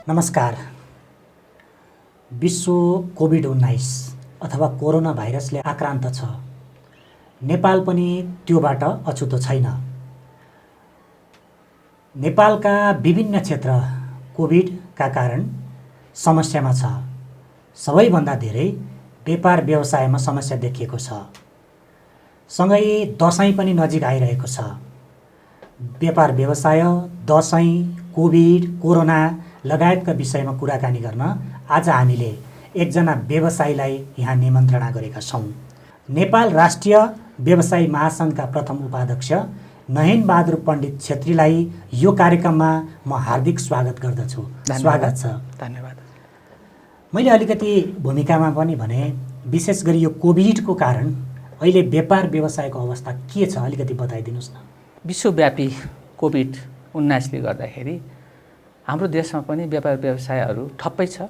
नमस्कार। विश्व कोभिड-19 अथवा कोरोना भाइरसले आक्रान्त छ। नेपाल पनि त्योबाट अछुतो छैन। नेपालका विभिन्न क्षेत्र कोभिडका कारण समस्यामा छ। सबैभन्दा धेरै व्यापार व्यवसायमा समस्या देखिएको छ। सँगै दशैं पनि नजिक आइरहेको छ। व्यापार व्यवसाय, दशैं, कोभिड, कोरोना लगायतका विषयमा कुराकानी गर्न आज हामीले एकजना व्यवसायीलाई यहाँ निमन्त्रणा गरेका छौँ। नेपाल राष्ट्रिय व्यवसायी महासङ्घका प्रथम उपाध्यक्ष नयनबहादुर पण्डित छेत्रीलाई यो कार्यक्रममा म हार्दिक स्वागत गर्दछु। स्वागत छ। धन्यवाद। मैले अलिकति भूमिकामा पनि भने विशेष गरी यो कोभिडको कारण अहिले व्यापार व्यवसायको अवस्था के छ अलिकति बताइदिनुहोस् न। विश्वव्यापी कोभिड-19ले गर्दाखेरि हाम्रो देशमा पनि व्यापार व्यवसायहरू ठप्पै छ।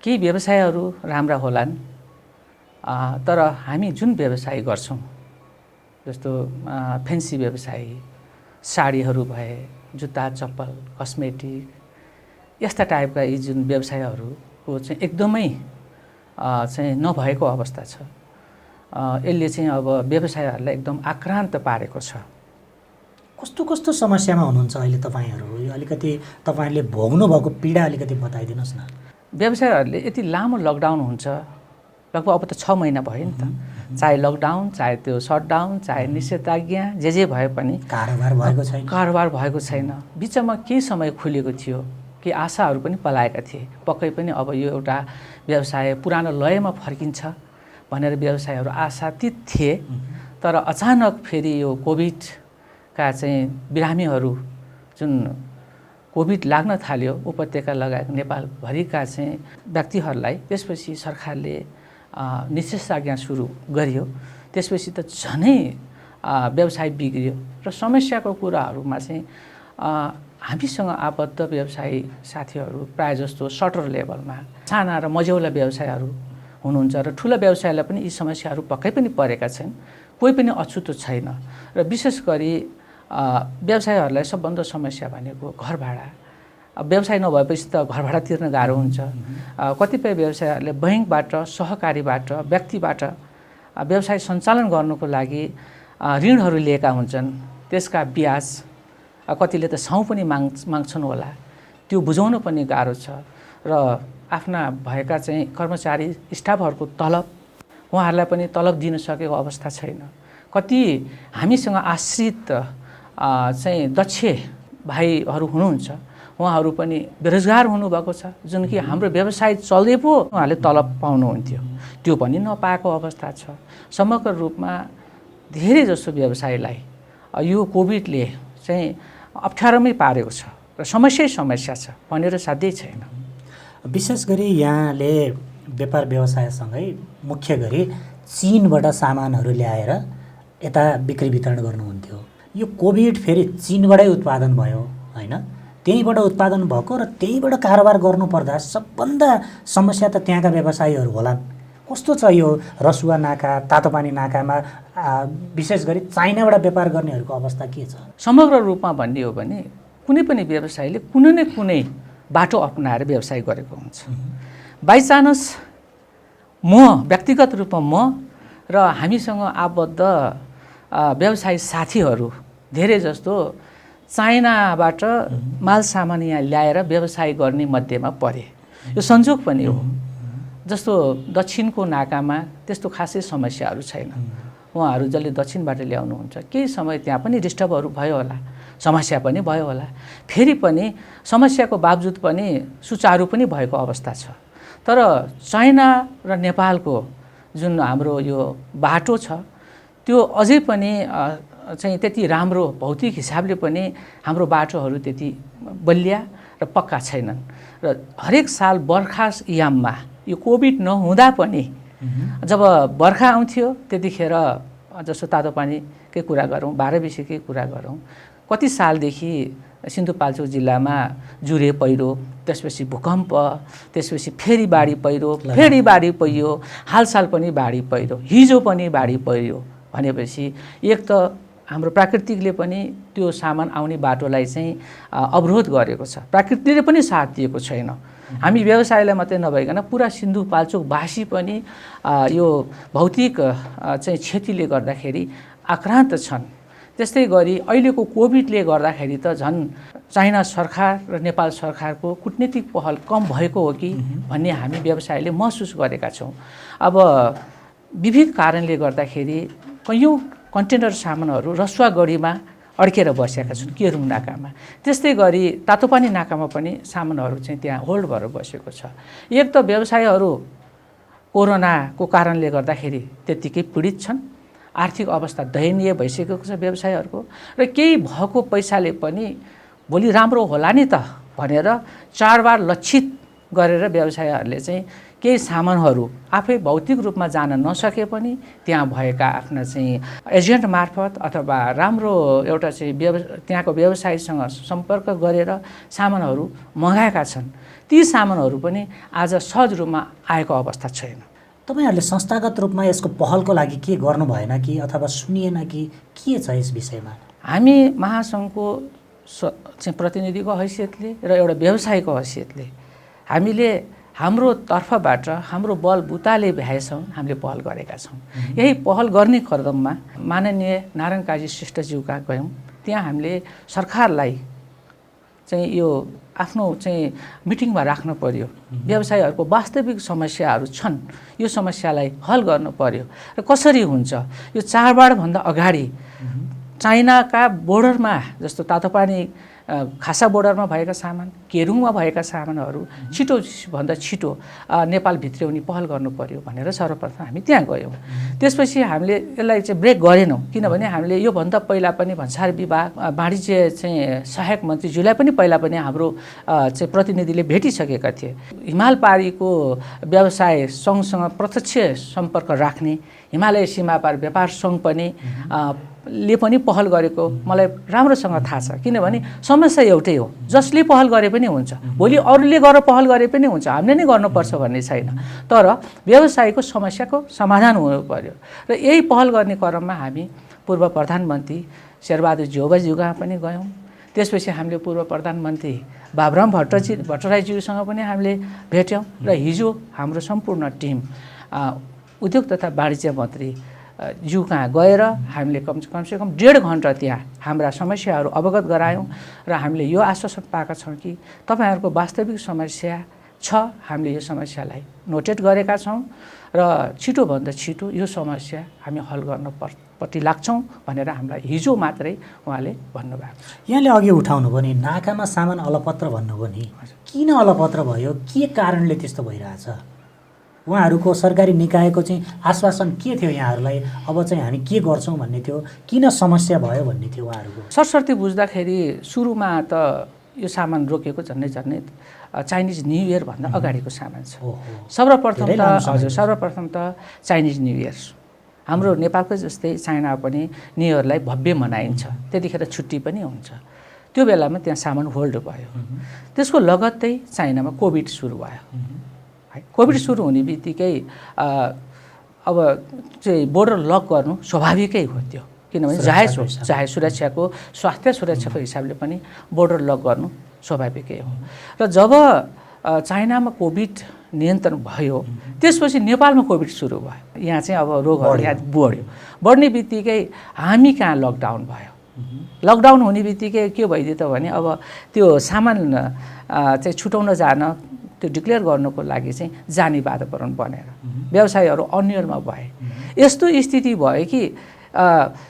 केही व्यवसायहरू राम्रा होलान्, तर हामी जुन व्यवसाय गर्छौँ जस्तो फेन्सी व्यवसाय, साडीहरू भए, जुत्ता चप्पल, कस्मेटिक यस्ता टाइपका यी जुन व्यवसायहरूको चाहिँ एकदमै चाहिँ नभएको अवस्था छ। यसले चाहिँ अब व्यवसायहरूलाई एकदम आक्रान्त पारेको छ। कस्तो कस्तो समस्यामा हुनुहुन्छ अहिले तपाईँहरू? यो अलिकति तपाईँहरूले भोग्नुभएको पीडा अलिकति बताइदिनुहोस् न। व्यवसायहरूले यति लामो लकडाउन हुन्छ, लगभग अब त 6 महिना भयो नि त। चाहे लकडाउन, चाहे त्यो सटडाउन, चाहे निषेधाज्ञा जे भए पनि कारोबार भएको छैन। बिचमा केही समय खुलेको थियो, केही आशाहरू पनि पलाएका थिए। पक्कै पनि अब यो एउटा व्यवसाय पुरानो लयमा फर्किन्छ भनेर व्यवसायहरू आशातीत थिए। तर अचानक फेरि यो कोभिडका चाहिँ बिरामीहरू जुन कोभिड लाग्न थाल्यो, उपत्यका लगायत नेपालभरिका चाहिँ व्यक्तिहरूलाई, त्यसपछि सरकारले निषेधाज्ञा सुरु गरियो। त्यसपछि त झनै व्यवसाय बिग्रियो र समस्याको कुराहरूमा चाहिँ हामीसँग आबद्ध व्यवसायी साथीहरू प्रायः जस्तो सटर लेभलमा साना र मझौला व्यवसायहरू हुनुहुन्छ र ठुला व्यवसायलाई पनि यी समस्याहरू पक्कै पनि परेका छन्। कोही पनि अछुतो छैन र विशेष गरी व्यवसायहरूलाई सबभन्दा समस्या भनेको घर भाडा। व्यवसाय नभएपछि त घर भाडा तिर्न गाह्रो हुन्छ। कतिपय व्यवसायहरूले बैङ्कबाट, सहकारीबाट, व्यक्तिबाट व्यवसाय सञ्चालन गर्नको लागि ऋणहरू लिएका हुन्छन्। त्यसका ब्याज कतिले त साउँ पनि माग्छन् होला। त्यो बुझाउन पनि गाह्रो छ र आफ्ना भएका चाहिँ कर्मचारी स्टाफहरूको तलब, उहाँहरूलाई पनि तलब दिन सकेको अवस्था छैन। कति हामीसँग आश्रित चाहिँ दक्ष भाइहरू हुनुहुन्छ, उहाँहरू पनि बेरोजगार हुनुभएको छ। जुन कि हाम्रो व्यवसाय चल्दै पो उहाँहरूले तलब पाउनुहुन्थ्यो, त्यो पनि नपाएको अवस्था छ। समग्र रूपमा धेरै जसो व्यवसायलाई यो कोभिडले चाहिँ अप्ठ्यारोमै पारेको छ र समस्या छ भनेर साध्यै छैन। विशेष गरी यहाँले व्यापार व्यवसायसँगै मुख्य गरी चीनबाट सामानहरू ल्याएर यता बिक्री वितरण गर्नुहुन्थ्यो। यो कोभिड फेरि चीनबाटै उत्पादन भयो होइन? त्यहीँबाट उत्पादन भएको र त्यहीँबाट कारोबार गर्नुपर्दा सबभन्दा समस्या त त्यहाँका व्यवसायीहरू होलान्। कस्तो छ यो रसुवा नाका, तातोपानी नाकामा विशेष गरी चाइनाबाट व्यापार गर्नेहरूको अवस्था के छ? समग्र रूपमा भन्ने हो भने कुनै पनि व्यवसायले कुनै न कुनै बाटो अपनाएर व्यवसाय गरेको हुन्छ। बाइचान्स व्यक्तिगत रूपमा म र हामीसँग आबद्ध व्यवसायी साथीहरू धेरै जस्तो चाइनाबाट माल सामान यहाँ ल्याएर व्यवसाय गर्ने मध्येमा परे। यो संजोग पनि हो। जस्तो दक्षिणको नाकामा त्यस्तो खासै समस्याहरू छैन। उहाँहरू जसले दक्षिणबाट ल्याउनुहुन्छ, केही समय त्यहाँ पनि डिस्टर्बहरू भयो होला, समस्या पनि भयो होला। फेरि पनि समस्याको बावजुद पनि सुचारू पनि भएको अवस्था छ। तर चाइना र नेपालको जुन हाम्रो यो बाटो छ, त्यो अझै पनि चाहिँ त्यति राम्रो भौतिक हिसाबले पनि हाम्रो बाटोहरू त्यति बलिया र पक्का छैनन्। र हरेक साल बर्खा याममा यो कोभिड नहुँदा पनि जब बर्खा आउँथ्यो त्यतिखेर जस्तो तातोपानीकै कुरा गरौँ, बाह्रविसेकै कुरा गरौँ, कति सालदेखि सिन्धुपाल्चोक जिल्लामा जुरे पहिरो, त्यसपछि भूकम्प, त्यसपछि फेरि बाढी पहिरो, फेरि बाढी पहिरो, हालसाल पनि बाढी पहिरो, हिजो पनि बाढी पहिरो भनेपछि एक त हाम्रो प्राकृतिकले पनि त्यो सामान आउने बाटोलाई चाहिँ अवरोध गरेको छ। प्रकृतिले पनि साथ दिएको छैन। हामी व्यवसायलाई मात्रै नभइकन पुरा सिन्धुपाल्चोकवासी पनि यो भौतिक चाहिँ क्षतिले गर्दाखेरि आक्रान्त छन्। त्यस्तै गरी अहिलेको कोभिडले गर्दाखेरि त झन् चाइना सरकार र नेपाल सरकारको कूटनीतिक पहल कम भएको हो कि भन्ने हामी व्यवसायले महसुस गरेका छौँ। अब विविध कारणले गर्दाखेरि कैयौँ कन्टेनर सामानहरू रसुवागढीमा अड्केर बसेका छन् केरुङ नाकामा। त्यस्तै गरी तातोपानी नाकामा पनि सामानहरू चाहिँ त्यहाँ होल्ड भएर बसेको छ। एक त व्यवसायहरू कोरोनाको कारणले गर्दाखेरि त्यत्तिकै पीडित छन्, आर्थिक अवस्था दयनीय भइसकेको छ व्यवसायहरूको, र केही भएको पैसाले पनि भोलि राम्रो होला नि त भनेर चाडबाड लक्षित गरेर व्यवसायहरूले चाहिँ केही सामानहरू आफै भौतिक रूपमा जान नसके पनि त्यहाँ भएका आफ्ना चाहिँ एजेन्ट मार्फत अथवा राम्रो एउटा चाहिँ त्यहाँको व्यवसायीसँग सम्पर्क गरेर सामानहरू मगाएका छन्। ती सामानहरू पनि आज सहज रूपमा आएको अवस्था छैन। तपाईहरुले संस्थागत रूपमा यसको पहलको लागि के गर्नु भएन कि अथवा सुनिएन कि के छ यस विषयमा? हामी महासङ्घको चाहिँ प्रतिनिधिको हैसियतले र एउटा व्यवसायीको हैसियतले हामीले हाम्रो तर्फबाट हाम्रो बल बुताले भ्याएछौँ हामीले पहल गरेका छौँ। यही पहल गर्ने क्रममा माननीय नारायण काजी श्रेष्ठज्यूका गयौँ। त्यहाँ हामीले सरकारलाई चाहिँ यो आफ्नो चाहिँ मिटिङमा राख्नु पर्यो। व्यवसायीहरूको वास्तविक समस्याहरू छन्, यो समस्यालाई हल गर्नु पर्यो र कसरी हुन्छ। यो चाडबाडभन्दा अगाडि चाइनाका बोर्डरमा जस्तो तातोपानी खासा बोर्डरमा भएका सामान, केरुङमा भएका सामानहरू छिटोभन्दा छिटो नेपाल भित्र्याउने पहल गर्नु पर्यो भनेर सर्वप्रथम हामी त्यहाँ गयौँ। त्यसपछि हामीले यसलाई चाहिँ ब्रेक गरेनौँ, किनभने हामीले योभन्दा पहिला पनि भन्सार विभाग वाणिज्य चाहिँ सहायक मन्त्रीज्यूलाई पनि पहिला पनि हाम्रो चाहिँ प्रतिनिधिले भेटिसकेका थिए। हिमाल पारीको व्यवसाय सङ्घसँग प्रत्यक्ष सम्पर्क राख्ने हिमालय सीमापार व्यापार सङ्घ पनि ले पनि पहल गरेको मलाई राम्रोसँग थाहा छ। किनभने समस्या एउटै हो, जसले पहल गरे पनि हुन्छ, भोलि अरूले गरेर पहल गरे पनि हुन्छ, हामीले नै गर्नुपर्छ भन्ने छैन। तर व्यवसायको समस्याको समाधान हुनु पर्यो र यही पहल गर्ने क्रममा हामी पूर्व प्रधानमन्त्री शेरबहादुर जोबाज्यूकहाँ पनि गयौँ। त्यसपछि हामीले पूर्व प्रधानमन्त्री बाबुराम भट्टराईज्यूसँग पनि हामीले भेट्यौँ र हिजो हाम्रो सम्पूर्ण टिम उद्योग तथा वाणिज्य मन्त्री ज्यू कहाँ गएर हामीले कमसेकम 1.5 घन्टा त्यहाँ हाम्रा समस्याहरू अवगत गरायौँ र हामीले यो आश्वासन पाएका छौँ कि तपाईँहरूको वास्तविक समस्या छ, हामीले यो समस्यालाई नोटेट गरेका छौँ र छिटोभन्दा छिटो यो समस्या हामी हल गर्नपट्टि लाग्छौँ भनेर हामीलाई हिजो मात्रै उहाँले भन्नुभएको छ। यहाँले अघि उठाउनु भयो नि नाकामा सामान अलपत्र भन्नुभयो नि, किन अलपत्र भयो, के कारणले त्यस्तो भइरहेछ? उहाँहरूको सरकारी निकायको चाहिँ आश्वासन के थियो यहाँहरूलाई? अब चाहिँ हामी के गर्छौँ भन्ने थियो, किन समस्या भयो भन्ने थियो उहाँहरूको? सरसर्ती बुझ्दाखेरि सुरुमा त यो सामान रोकेको झन्डै चाइनिज न्यू इयर भन्दा अगाडिको सामान छ। सर्वप्रथम त चाइनिज न्यू इयर हाम्रो नेपालकै जस्तै चाइना पनि न्यू इयरलाई भव्य मनाइन्छ, त्यतिखेर छुट्टी पनि हुन्छ। त्यो बेलामा त्यहाँ सामान होल्ड भयो। त्यसको लगत्तै चाइनामा कोभिड सुरु भयो। कोभिड सुरु हुने बित्तिकै अब चाहिँ बोर्डर लक गर्नु स्वाभाविकै हो त्यो, किनभने जाहेर सुरक्षाको स्वास्थ्य सुरक्षाको हिसाबले पनि बोर्डर लक गर्नु स्वाभाविकै हो। र जब चाइनामा कोभिड नियन्त्रण भयो त्यसपछि नेपालमा कोभिड सुरु भयो। यहाँ चाहिँ अब रोगहरू यहाँ बढ्ने बित्तिकै हामी कहाँ लकडाउन भयो। लकडाउन हुने बित्तिकै के भइदियो त भने अब त्यो सामान चाहिँ छुटाउन जान त्यो डिक्लेयर गर्नुको लागि चाहिँ जाने वातावरण बनेर व्यवसायीहरू अन्यलमा भए। यस्तो स्थिति भयो कि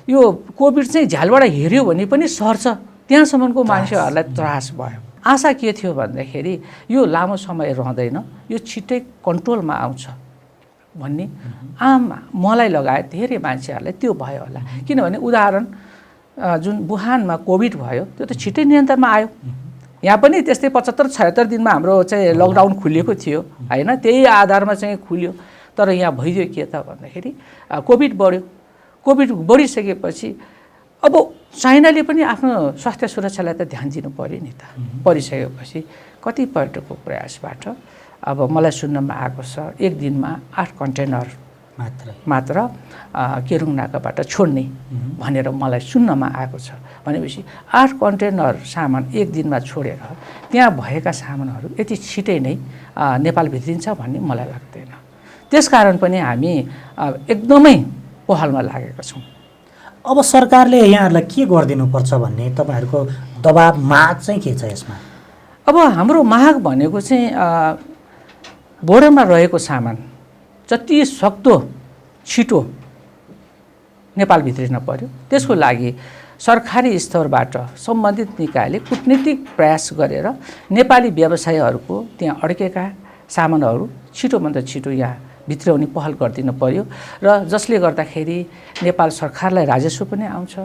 यो कोभिड चाहिँ झ्यालबाट हेऱ्यो भने पनि सर्छ, त्यहाँसम्मको मान्छेहरूलाई त्रास भयो। आशा के थियो भन्दाखेरि यो लामो समय रहँदैन, यो छिट्टै कन्ट्रोलमा आउँछ भन्ने मलाई लगायत धेरै मान्छेहरूलाई त्यो भयो होला। किनभने उदाहरण जुन वुहानमा कोभिड भयो त्यो त छिट्टै नियन्त्रणमा आयो। यहाँ पनि त्यस्तै 75-76 दिनमा हाम्रो चाहिँ लकडाउन खुलिएको थियो होइन, त्यही आधारमा चाहिँ खुल्यो। तर यहाँ भइदियो के त भन्दाखेरि कोभिड बढ्यो। कोभिड बढिसकेपछि अब चाइनाले पनि आफ्नो स्वास्थ्य सुरक्षालाई त ध्यान दिनु पर्यो नि त। परिसकेपछि कतिपल्टको प्रयासबाट अब मलाई सुन्नमा आएको छ एक दिनमा 8 कन्टेनर मात्र केरुङ नाकाबाट छोड्ने भनेर मलाई सुन्नमा आएको छ। भनेपछि 8 कन्टेनर सामान एक दिनमा छोडेर त्यहाँ भएका सामानहरू यति छिटै नै नेपाल भित्रिन्छ भन्ने मलाई लाग्दैन। त्यसकारण पनि हामी एकदमै पहलमा लागेका छौँ। अब सरकारले यहाँहरूलाई के गरिदिनुपर्छ भन्ने तपाईँहरूको दबाब माग चाहिँ के छ यसमा? अब हाम्रो माग भनेको चाहिँ बोर्डरमा रहेको सामान जति सक्दो छिटो नेपाल भित्रिन पर्यो। त्यसको लागि सरकारी स्तरबाट सम्बन्धित निकायले कूटनीतिक प्रयास गरेर नेपाली व्यवसायीहरूको त्यहाँ अड्केका सामानहरू छिटोभन्दा छिटो यहाँ भित्राउने पहल गरिदिनु पर्यो र जसले गर्दाखेरि नेपाल सरकारलाई राजस्व पनि आउँछ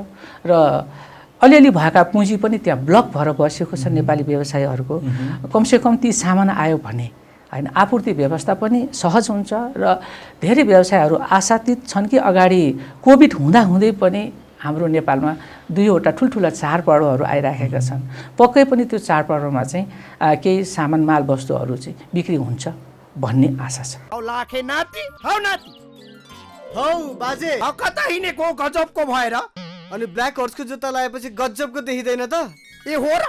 र अलिअलि भएका पुँजी पनि त्यहाँ ब्लक भएर बसेको छ नेपाली व्यवसायीहरूको। कमसेकम ती सामान आयो भने हैन आपूर्ति व्यवस्था पनि सहज हुन्छ र धेरै व्यवसायहरू आशातीत छन् कि अगाडि कोभिड हुँदाहुँदै पनि हाम्रो नेपालमा 2वटा ठुल्ठुला चाडपर्वहरू आइराखेका छन्। पक्कै पनि त्यो चाडपर्वमा चाहिँ केही सामान माल वस्तुहरू चाहिँ बिक्री हुन्छ भन्ने आशा छ। हौ लाखे नाति, हौ नाति, हौ बाजे, हौ कता हिँडेको गजबको भएर? अनि ब्ल्याक हर्सको जुत्ता लगाएपछि गजबको देखिँदैन त? ए हो र,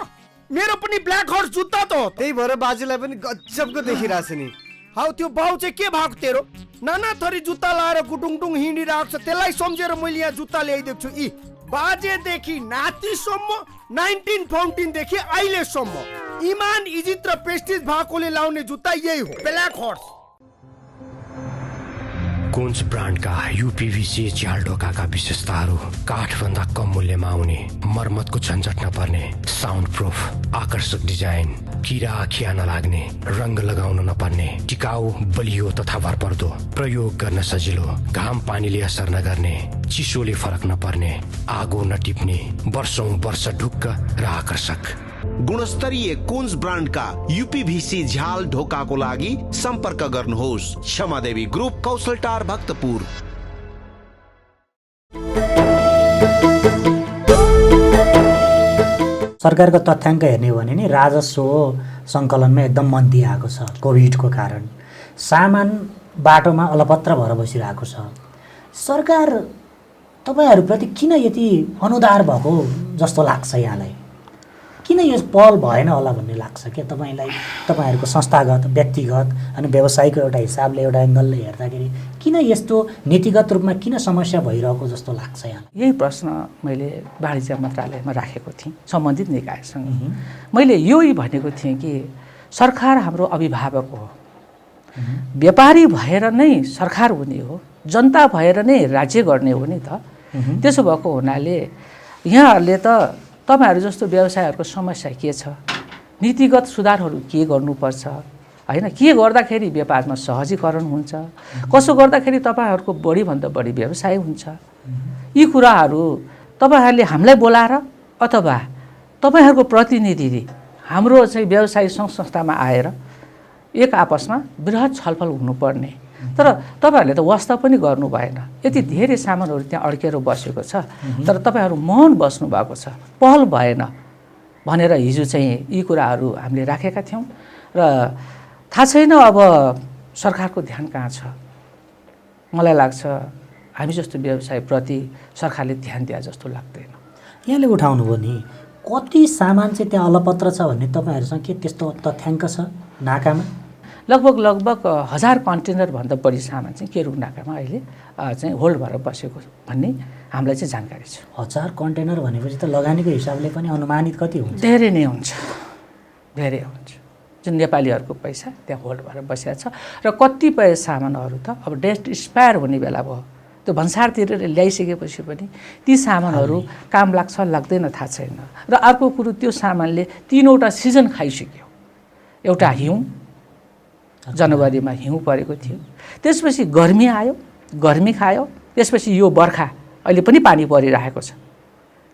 मेरो पनि ब्ल्याक हर्स जुत्ता त हो। त्यही भएर बाजेलाई पनि गजबको देखिरहेछ नि। हौ त्यो बाउ चाहिँ के भएको तेरो? नाना थरी जुत्ता लाएर गुडुङडुङ हिँडिरहेको छ, त्यसलाई सम्झेर मैले यहाँ जुत्ता ल्याइदिएको छु। यी बाजेदेखि नातिसम्म 1914 देखि अहिलेसम्म इमान इज्जत र प्रेस्टिज भएकोले लाउने जुत्ता यही हो, ब्ल्याक हर्स। कुन्स ब्रान्डका यूपीवीसी झ्याल ढोकाका विशेषताहरू काठभन्दा कम मूल्यमा आउने, मर्मतको झन्झट नपर्ने, साउन्ड प्रुफ, आकर्षक डिजाइन, किरा खिया नलाग्ने, रंग लगाउन नपर्ने, टिकाउ, बलियो तथा भरपर्दो, प्रयोग गर्न सजिलो, घाम पानीले असर नगर्ने, चिसोले फरक नपर्ने, आगो नटिप्ने, वर्षौं वर्ष ढुक्क र आकर्षक। गुणस्तरीय कुन्स ब्रान्डका यूपीभीसी झ्याल ढोकाको लागि सम्पर्क गर्नुहोस्। क्षमादेवी ग्रुप, कौशलटार, भक्तपुर। सरकारको तथ्याङ्क हेर्ने हो भने नि राजस्व सङ्कलनमा एकदम मन्दी आएको छ। कोभिडको कारण सामान बाटोमा अलपत्र भएर बसिरहेको छ। सरकार तपाईँहरूप्रति किन यति अनुदार भएको जस्तो लाग्छ यहाँलाई? किन यो पहल भएन होला भन्ने लाग्छ क्या तपाईँलाई? तपाईँहरूको संस्थागत, व्यक्तिगत अनि व्यवसायको एउटा हिसाबले, एउटा एङ्गलले हेर्दाखेरि किन यस्तो नीतिगत रूपमा किन समस्या भइरहेको जस्तो लाग्छ यहाँलाई? यही प्रश्न मैले वाणिज्य मन्त्रालयमा राखेको थिएँ सम्बन्धित निकायसँग। मैले यही भनेको थिएँ कि सरकार हाम्रो अभिभावक हो, व्यापारी भएर नै सरकार हुने हो, जनता भएर नै राज्य गर्ने हो नि त। त्यसो भएको हुनाले यहाँहरूले त तपाईहरू जस्तो व्यवसायहरूको समस्या के छ, नीतिगत सुधारहरू के गर्नुपर्छ हैन, के गर्दाखेरि व्यापारमा सहजीकरण हुन्छ, कसो गर्दाखेरि तपाईहरूको बढीभन्दा बढी व्यवसाय हुन्छ, यी कुराहरू तपाईहरूले हामीलाई बोलाएर अथवा तपाईहरूको प्रतिनिधिले हाम्रो चाहिँ व्यवसायी सङ्घ संस्थामा आएर एक आपसमा बृहत छलफल हुनुपर्ने। तर तपाईहरूले त वास्ता पनि गर्नु भएन। यति धेरै सामानहरू त्यहाँ अड्केर बसेको छ, तर तपाईहरू मौन बस्नु भएको छ, पहल भएन भनेर हिजो चाहिँ यी कुराहरू हामीले राखेका थियौँ र थाहा छैन अब सरकारको ध्यान कहाँ छ। मलाई लाग्छ हामी जस्तो व्यवसायप्रति सरकारले ध्यान दिए जस्तो लाग्दैन। यहाँले उठाउनु भयो नि, कति सामान चाहिँ त्यहाँ अलपत्र छ भन्ने तपाईँहरूसँग के त्यस्तो तथ्याङ्क छ? नाकामा लगभग 1000 कन्टेनरभन्दा बढी सामान चाहिँ केरुङ नाकामा अहिले चाहिँ होल्ड भएर बसेको भन्ने हामीलाई चाहिँ जानकारी छ। 1000 कन्टेनर भनेपछि त लगानीको हिसाबले पनि अनुमानित कति हुन्छ? धेरै नै हुन्छ, धेरै हुन्छ। जुन नेपालीहरूको पैसा त्यहाँ होल्ड भएर बसेको छ र कतिपय सामानहरू त अब डेट एक्सपायर हुने बेला भयो, त्यो भन्सारतिर ल्याइसकेपछि पनि ती सामानहरू काम लाग्छ लाग्दैन थाहा छैन। र अर्को कुरो, त्यो सामानले 3वटा सिजन खाइसक्यो। एउटा हिउँ, जनवरीमा हिउँ परेको थियो, त्यसपछि गर्मी आयो, गर्मी खायो, त्यसपछि यो बर्खा अहिले पनि पानी परिरहेको छ।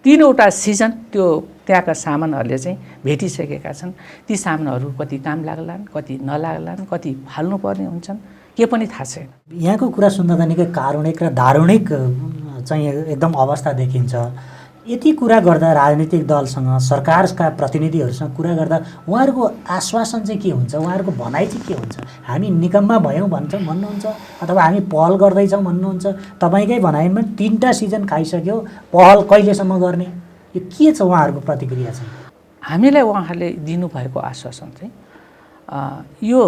3वटा सिजन त्यो त्यहाँका सामानहरूले चाहिँ भेटिसकेका छन्। ती सामानहरू कति काम लाग्लान्, कति नलाग्लान्, कति फाल्नुपर्ने हुन्छन्, के पनि थाहा छैन। यहाँको कुरा सुन्दा त निकै कारुणिक र दारुणिक चाहिँ एकदम अवस्था देखिन्छ। यति कुरा गर्दा राजनीतिक दलसँग सरकारका प्रतिनिधिहरूसँग कुरा गर्दा उहाँहरूको आश्वासन चाहिँ के हुन्छ, उहाँहरूको भनाइ चाहिँ के हुन्छ? हामी निकम्मा भयौँ भन्नुहुन्छ अथवा हामी पहल गर्दैछौँ भन्नुहुन्छ? तपाईँकै भनाइमा 3टा सिजन खाइसक्यो, पहल कहिलेसम्म गर्ने, यो के छ उहाँहरूको प्रतिक्रिया चाहिँ? हामीलाई उहाँहरूले दिनुभएको आश्वासन चाहिँ यो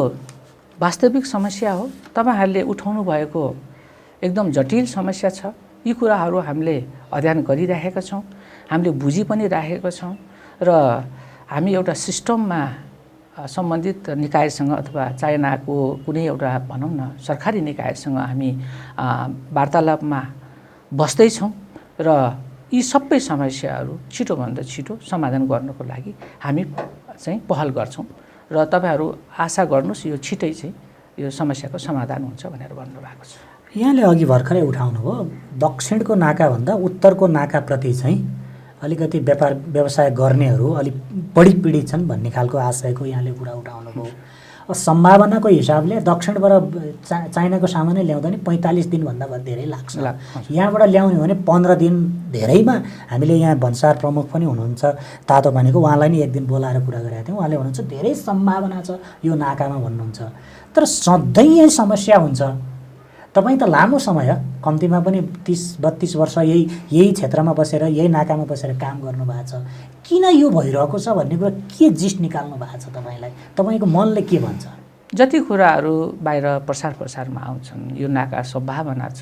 वास्तविक समस्या हो, तपाईँहरूले उठाउनु भएको एकदम जटिल समस्या छ, यी कुराहरू हामीले अध्ययन गरिराखेका छौँ, हामीले बुझि पनि राखेका छौँ र हामी एउटा सिस्टममा सम्बन्धित निकायसँग अथवा चाइनाको कुनै एउटा भनौँ न सरकारी निकायसँग हामी वार्तालापमा बस्दैछौँ र यी सबै समस्याहरू छिटोभन्दा छिटो समाधान गर्नको लागि हामी चाहिँ पहल गर्छौँ र तपाईँहरू आशा गर्नुहोस् यो छिटै चाहिँ यो समस्याको समाधान हुन्छ भनेर भन्नुभएको छ। यहाँले अघि भर्खरै उठाउनु भयो दक्षिणको नाकाभन्दा उत्तरको नाकाप्रति चाहिँ अलिकति व्यापार व्यवसाय गर्नेहरू अलिक बढी पीडित छन् भन्ने खालको आशयको यहाँले कुरा उठाउनु भयो। सम्भावनाको हिसाबले दक्षिणबाट चाइनाको सामानै ल्याउँदा नि 45 दिनभन्दा धेरै लाग्छ। यहाँबाट ल्याउने हो भने 15 दिन धेरैमा। हामीले यहाँ भन्सार प्रमुख पनि हुनुहुन्छ तातो पानीको, उहाँलाई नि एक दिन बोलाएर कुरा गरेका थियौँ। उहाँले भन्नुहुन्छ धेरै सम्भावना छ यो नाकामा भन्नुहुन्छ, तर सधैँ यही समस्या हुन्छ। तपाईँ त लामो समय कम्तीमा पनि 30-32 वर्ष यही क्षेत्रमा बसेर यही नाकामा बसेर काम गर्नुभएको छ, किन यो भइरहेको छ भन्ने कुरा के जिस्ट निकाल्नु भएको छ तपाईँलाई? तपाईँको मनले के भन्छ? जति कुराहरू बाहिर प्रसारमा आउँछन्, यो नाका सम्भावना छ,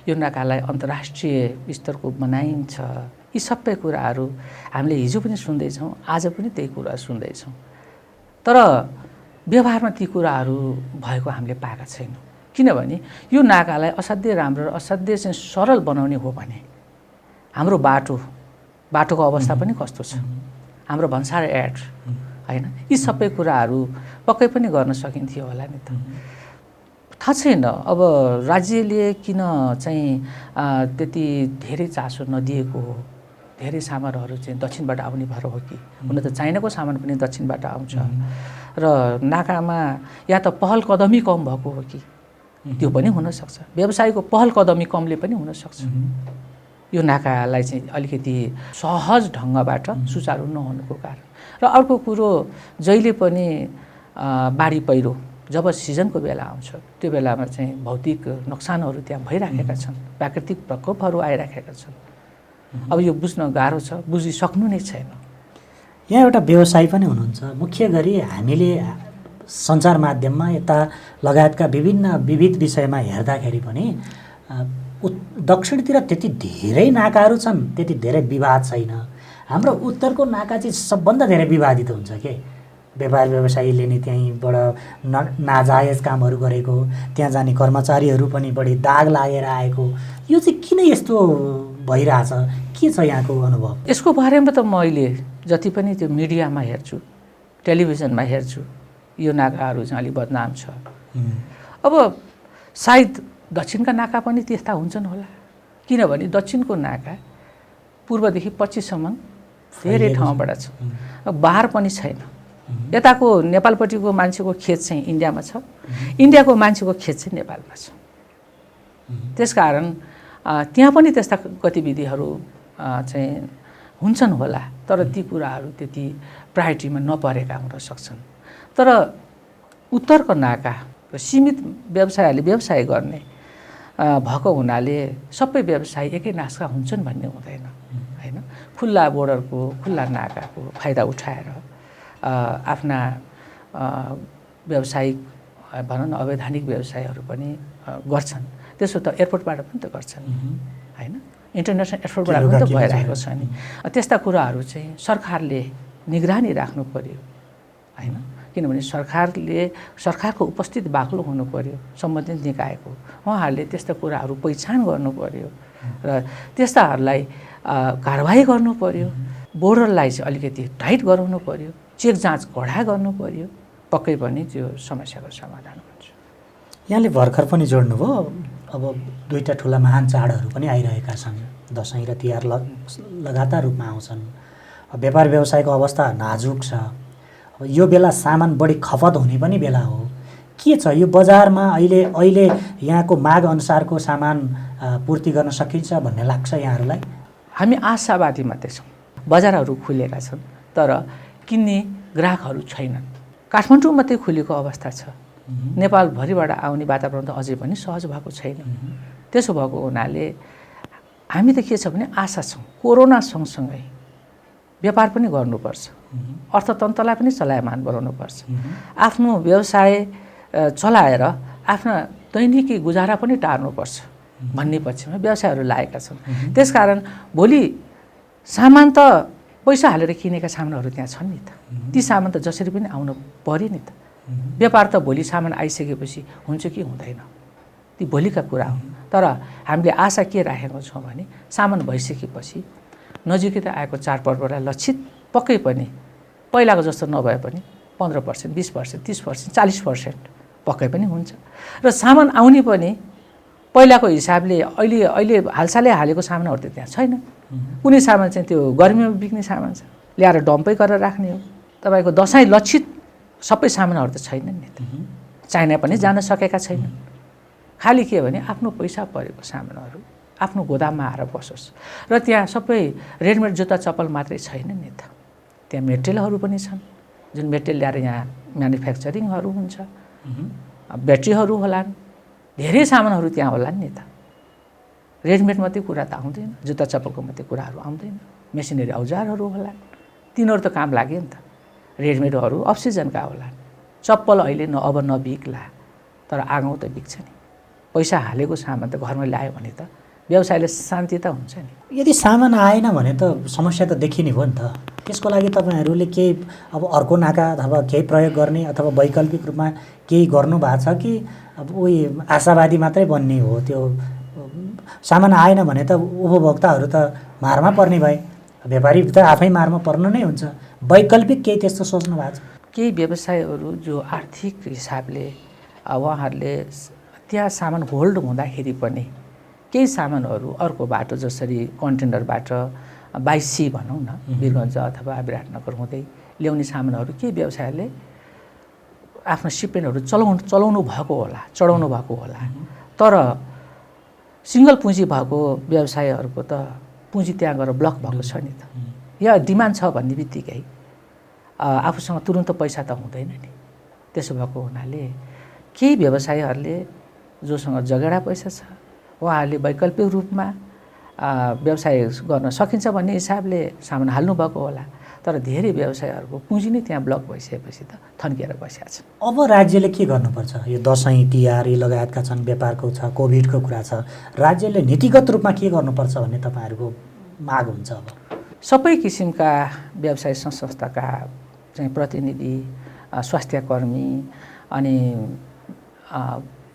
यो नाकालाई अन्तर्राष्ट्रिय स्तरको बनाइन्छ, यी सबै कुराहरू हामीले हिजो पनि सुन्दैछौँ, आज पनि त्यही कुरा सुन्दैछौँ, तर व्यवहारमा ती कुराहरू भएको हामीले पाएका छैनौँ। किनभने यो नाकालाई असाध्यै राम्रो र असाध्यै चाहिँ सरल बनाउने हो भने हाम्रो बाटोको अवस्था पनि कस्तो छ, हाम्रो भन्सार एड होइन, यी सबै कुराहरू पक्कै पनि गर्न सकिन्थ्यो होला नि त। थाहा छैन अब राज्यले किन चाहिँ त्यति धेरै चासो नदिएको हो। धेरै सामानहरू चाहिँ दक्षिणबाट आउने भएर हो कि? हुन त चाइनाको सामान पनि दक्षिणबाट आउँछ र नाकामा या त पहल कदमी कम भएको हो कि? त्यो पनि हुनसक्छ। व्यवसायको पहल कदमी कमले पनि हुनसक्छ। यो नाकालाई चाहिँ अलिकति सहज ढङ्गबाट सुचारू नहुनुको कारण। र अर्को कुरो, जहिले पनि बाढी पहिरो जब सिजनको बेला आउँछ त्यो बेलामा चाहिँ भौतिक नोक्सानहरू त्यहाँ भइराखेका छन्, प्राकृतिक प्रकोपहरू आइराखेका छन्। अब यो बुझ्न गाह्रो छ, बुझिसक्नु नै छैन। यहाँ एउटा व्यवसायी पनि हुनुहुन्छ, मुख्य गरी हामीले सञ्चार माध्यममा यता लगायतका विविध विषयमा हेर्दाखेरि पनि दक्षिणतिर त्यति धेरै नाकाहरू छन्, त्यति धेरै विवाद छैन। हाम्रो उत्तरको नाका चाहिँ सबभन्दा धेरै विवादित हुन्छ के? व्यापार व्यवसायीले नि त्यहीँबाट नाजायज कामहरू गरेको, त्यहाँ जाने कर्मचारीहरू पनि बढी दाग लागेर आएको, यो चाहिँ किन यस्तो भइरहेछ? के छ यहाँको अनुभव? यसको बारेमा त मैले जति पनि त्यो मिडियामा हेर्छु, टेलिभिजनमा हेर्छु, यो नाकाहरू चाहिँ अलिक बदनाम छ। अब सायद दक्षिणका नाका पनि त्यस्ता हुन्छन् होला, किनभने दक्षिणको नाका पूर्वदेखि पश्चिमसम्म धेरै ठाउँबाट छ, बार पनि छैन। यताको नेपालपट्टिको मान्छेको खेत चाहिँ इन्डियामा छ, इन्डियाको मान्छेको खेत चाहिँ नेपालमा छ। त्यसकारण त्यहाँ पनि त्यस्ता गतिविधिहरू चाहिँ हुन्छन् होला, तर ती कुराहरू त्यति प्रायोरिटीमा नपरेका हुन सक्छन्। तर उत्तरको नाका सीमित व्यवसायहरूले व्यवसाय गर्ने भएको हुनाले सबै व्यवसाय एकै नासका हुन्छन् भन्ने हुँदैन होइन। खुल्ला बोर्डरको, खुल्ला नाकाको फाइदा उठाएर आफ्ना व्यवसायिक भनौँ न अवैधानिक व्यवसायहरू पनि गर्छन्। त्यसो त एयरपोर्टबाट पनि त गर्छन् होइन, इन्टरनेसनल एयरपोर्टबाट पनि त भइरहेको छ नि। त्यस्ता कुराहरू चाहिँ सरकारले निगरानी राख्नु पर्यो होइन, किनभने सरकारको उपस्थित बाक्लो हुनु पर्यो, सम्बन्धित निकायको। उहाँहरूले त्यस्ता कुराहरू पहिचान गर्नु पर्यो र त्यस्ताहरूलाई कारबाही गर्नु पर्यो। बोर्डरलाई चाहिँ अलिकति टाइट गराउनु पर्यो, चेक जाँच कडा गर्नु पर्यो, पक्कै पनि त्यो समस्याको समाधान हुन्छ। यहाँले भर्खर पनि जोड्नुभयो, अब दुईवटा ठुला महान चाडहरू पनि आइरहेका छन्, दसैँ र तिहार लगातार रूपमा आउँछन्। व्यापार व्यवसायको अवस्था नाजुक छ। अब यो बेला सामान बढी खपत हुने पनि बेला हो। के छ यो बजारमा अहिले यहाँको माग अनुसारको सामान पूर्ति गर्न सकिन्छ भन्ने लाग्छ यहाँहरूलाई? हामी आशावादी मात्रै छौँ। बजारहरू खुलेका छन् तर किन्ने ग्राहकहरू छैनन्। काठमाडौँ मात्रै खुलेको अवस्था छ। नेपालभरिबाट आउने वातावरण त अझै पनि सहज भएको छैन। त्यसो भएको हुनाले हामी त के छ भने आशा छौँ कोरोना सँगसँगै व्यापार पनि गर्नुपर्छ, अर्थतन्त्रलाई पनि चलायमान बनाउनुपर्छ, आफ्नो व्यवसाय चलाएर आफ्ना दैनिकी गुजारा पनि टार्नुपर्छ भन्ने पक्षमा व्यवसायहरू लागेका छन्। त्यसकारण भोलि सामान त पैसा हालेर किनेका सामानहरू त्यहाँ छन् नि त, ती सामान त जसरी पनि आउनु पर्यो नि त। व्यापार त भोलि सामान आइसकेपछि हुन्छ कि हुँदैन, ती भोलिका कुरा हुन्। तर हामीले आशा के राखेका छौँ भने सामान भइसकेपछि नजिकै आएको चाडपर्वलाई लक्षित पक्कै पनि पहिलाको जस्तो नभए पनि 15%, 20%, 30%, 40% पक्कै पनि हुन्छ। र सामान आउने पनि पहिलाको हिसाबले अहिले हालसालै हालेको सामानहरू त त्यहाँ छैन। कुनै सामान चाहिँ त्यो गर्मीमा बिक्ने सामान छ, ल्याएर डम्पै गरेर राख्ने हो। तपाईँको दसैँ लक्षित सबै सामानहरू त छैनन् नि त, चाइना पनि जान सकेका छैनन्। खालि के भने आफ्नो पैसा परेको सामानहरू आफ्नो गोदाममा आएर बसोस्। र त्यहाँ सबै रेडमेड जुत्ता चप्पल मात्रै छैन नि त, त्यहाँ मेटेरियलहरू पनि छन्, जुन मेटेरियल ल्याएर यहाँ म्यानुफ्याक्चरिङहरू हुन्छ, ब्याट्रीहरू होलान्, धेरै सामानहरू त्यहाँ होलान् नि त। रेडमेड मात्रै कुरा त आउँदैन, जुत्ता चप्पलको मात्रै कुराहरू आउँदैन, मेसिनरी औजारहरू होलान्, तिनीहरू त काम लाग्यो नि त। रेडमेडहरू अफ सिजनका होलान्, चप्पल अहिले अब नबिक्ला तर आगो त बिक्छ नि। पैसा हालेको सामान त घरमा ल्यायो भने त व्यवसायले शान्ति त हुन्छ नि। यदि सामान आएन भने त समस्या त देखिने हो नि त। त्यसको लागि तपाईँहरूले केही अब अर्को नाका अथवा केही प्रयोग गर्ने अथवा वैकल्पिक रूपमा केही गर्नु भएको छ कि अब उही आशावादी मात्रै बन्ने हो? त्यो सामान आएन भने त उपभोक्ताहरू त मारमा पर्ने भए, व्यापारी त आफै मारमा पर्नु नै हुन्छ। वैकल्पिक केही त्यस्तो सोच्नु भएको छ? केही व्यवसायहरू जो आर्थिक हिसाबले उहाँहरूले त्यहाँ सामान होल्ड हुँदाखेरि पनि केही सामानहरू अर्को बाटो जसरी कन्टेनरबाट 22C भनौँ न, वीरगञ्ज अथवा विराटनगर हुँदै ल्याउने सामानहरू केही व्यवसायले आफ्नो सिपमेन्टहरू चलाउनु भएको होला, चढाउनु भएको होला। तर सिङ्गल पुँजी भएको व्यवसायहरूको त पुँजी त्यहाँ गएर ब्लक भएको छ नि त। या डिमान्ड छ भन्ने बित्तिकै आफूसँग तुरुन्त पैसा त हुँदैन नि। त्यसो भएको हुनाले केही व्यवसायहरूले जोसँग जगेडा पैसा छ उहाँहरूले वैकल्पिक रूपमा व्यवसाय गर्न सकिन्छ भन्ने हिसाबले सामान हाल्नुभएको होला। तर धेरै व्यवसायहरूको पुँजी नै त्यहाँ ब्लक भइसकेपछि त थन्किएर बसेका छन्। अब राज्यले के गर्नुपर्छ? यो दसैँ तिहार यी लगायतका छन्, व्यापारको छ, कोभिडको कुरा छ, राज्यले नीतिगत रूपमा के गर्नुपर्छ भन्ने तपाईँहरूको माग हुन्छ? अब सबै किसिमका व्यवसाय संस्थाका चाहिँ प्रतिनिधि, स्वास्थ्यकर्मी अनि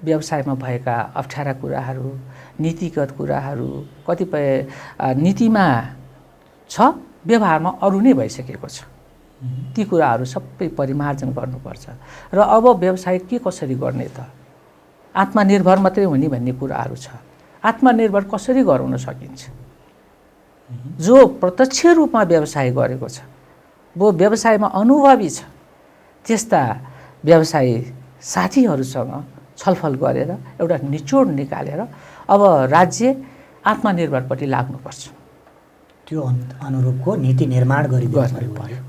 व्यवसायमा भएका अप्ठ्यारा कुराहरू, नीतिगत कुराहरू कतिपय नीतिमा छ, व्यवहारमा अरू नै भइसकेको छ। ती कुराहरू सबै परिमार्जन गर्नुपर्छ। र अब व्यवसाय के कसरी गर्ने त? आत्मनिर्भर मात्रै हुने भन्ने कुराहरू छ। आत्मनिर्भर कसरी गराउन सकिन्छ? जो प्रत्यक्ष रूपमा व्यवसाय गरेको छ, वो व्यवसायमा अनुभवी छ, त्यस्ता व्यवसाय साथीहरूसँग छलफल गरेर एउटा निचोड निकालेर अब राज्य आत्मनिर्भरपट्टि लाग्नुपर्छ। त्यो अनुरूपको नीति निर्माण गरिदिनु पर्यो।